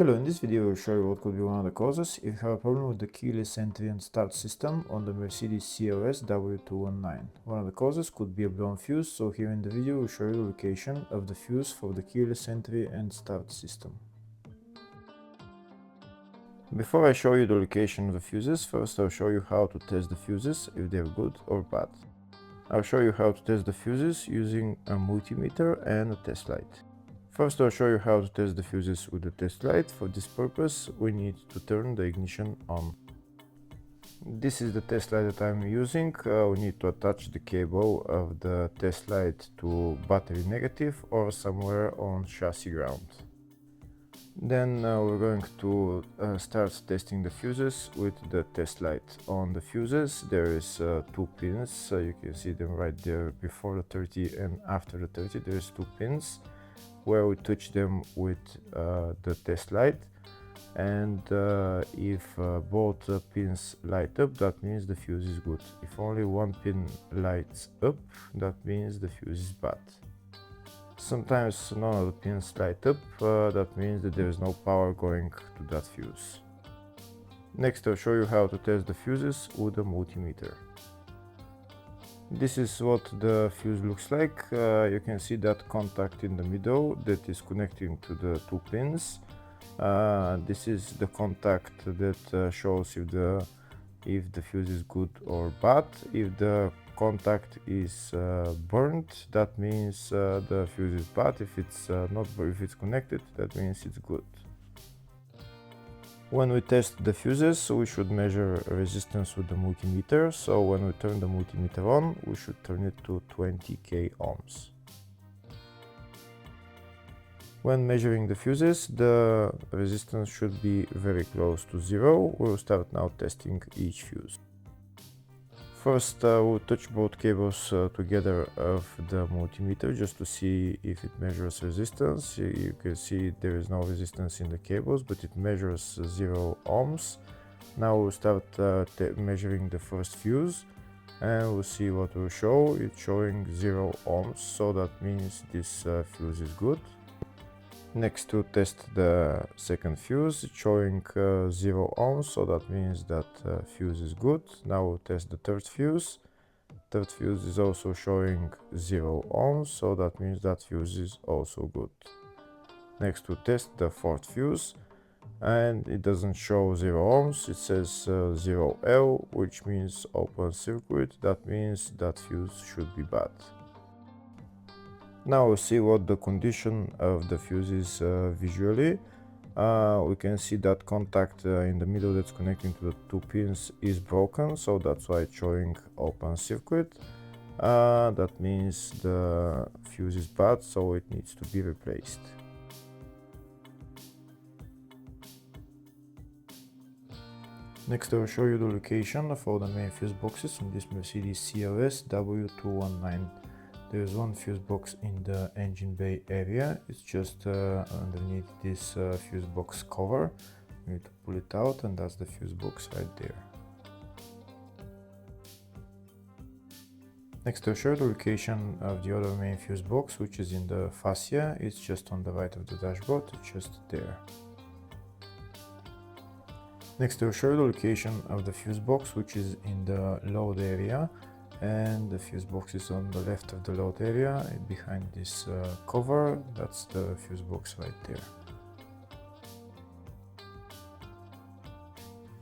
Hello, in this video I will show you what could be one of the causes if you have a problem with the keyless entry and start system on the Mercedes CLS W219. One of the causes could be a blown fuse, so here in the video we will show you the location of the fuse for the keyless entry and start system. Before I show you the location of the fuses, first I'll show you how to test the fuses, if they're good or bad. I'll show you how to test the fuses using a multimeter and a test light. First I'll show you how to test the fuses with the test light. For this purpose we need to turn the ignition on. This is the test light that I'm using. We need to attach the cable of the test light to battery negative or somewhere on chassis ground. Then we're going to start testing the fuses with the test light. On the fuses there is two pins, you can see them right there before the 30 and after the 30. There's two pins where we touch them with the test light, and if both pins light up, that means the fuse is good. If only one pin lights up, that means the fuse is bad. Sometimes none of the pins light up, that means that there is no power going to that fuse. Next I'll show you how to test the fuses with a multimeter. This is what the fuse looks like. You can see that contact in the middle that is connecting to the two pins. This is the contact that shows if the fuse is good or bad. If the contact is burnt, that means the fuse is bad. If it's connected, that means it's good. When we test the fuses, we should measure resistance with the multimeter. So when we turn the multimeter on, we should turn it to 20k ohms. When measuring the fuses, the resistance should be very close to zero. We'll start now testing each fuse. First, we'll touch both cables together of the multimeter just to see if it measures resistance. You can see there is no resistance in the cables, but it measures 0 ohms. Now we'll start measuring the first fuse, and we'll see what will show. It's showing 0 ohms, so that means this fuse is good. Next, to test the second fuse, it's showing 0 ohms, so that means that fuse is good. Now we'll test the third fuse. Third fuse is also showing 0 ohms, so that means that fuse is also good. Next we'll test the fourth fuse, and it doesn't show 0 ohms, it says 0L, which means open circuit. That means that fuse should be bad. Now we'll see what the condition of the fuse is visually. We can see that contact in the middle that's connecting to the two pins is broken, so that's why it's showing open circuit. That means the fuse is bad, so it needs to be replaced. Next I'll show you the location of all the main fuse boxes on this Mercedes CLS W219. There is one fuse box in the engine bay area. It's just underneath this fuse box cover. You need to pull it out, and that's the fuse box right there. Next I'll show you the location of the other main fuse box, which is in the fascia. It's just on the right of the dashboard, it's just there. Next I'll show you the location of the fuse box, which is in the load area. And the fuse box is on the left of the load area, behind this cover. That's the fuse box right there.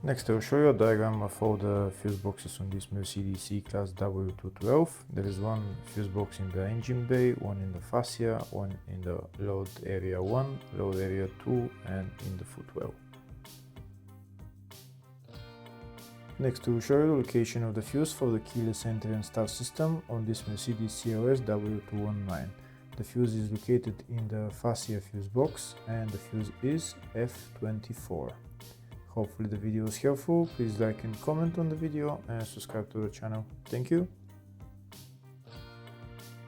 Next I'll show you a diagram of all the fuse boxes on this Mercedes C-Class W212. There is one fuse box in the engine bay, one in the fascia, one in the load area 1, load area 2, and in the footwell. Next we'll show you the location of the fuse for the keyless entry and start system on this Mercedes CLS W219. The fuse is located in the fascia fuse box, and the fuse is F24. Hopefully the video was helpful. Please like and comment on the video and subscribe to the channel. Thank you.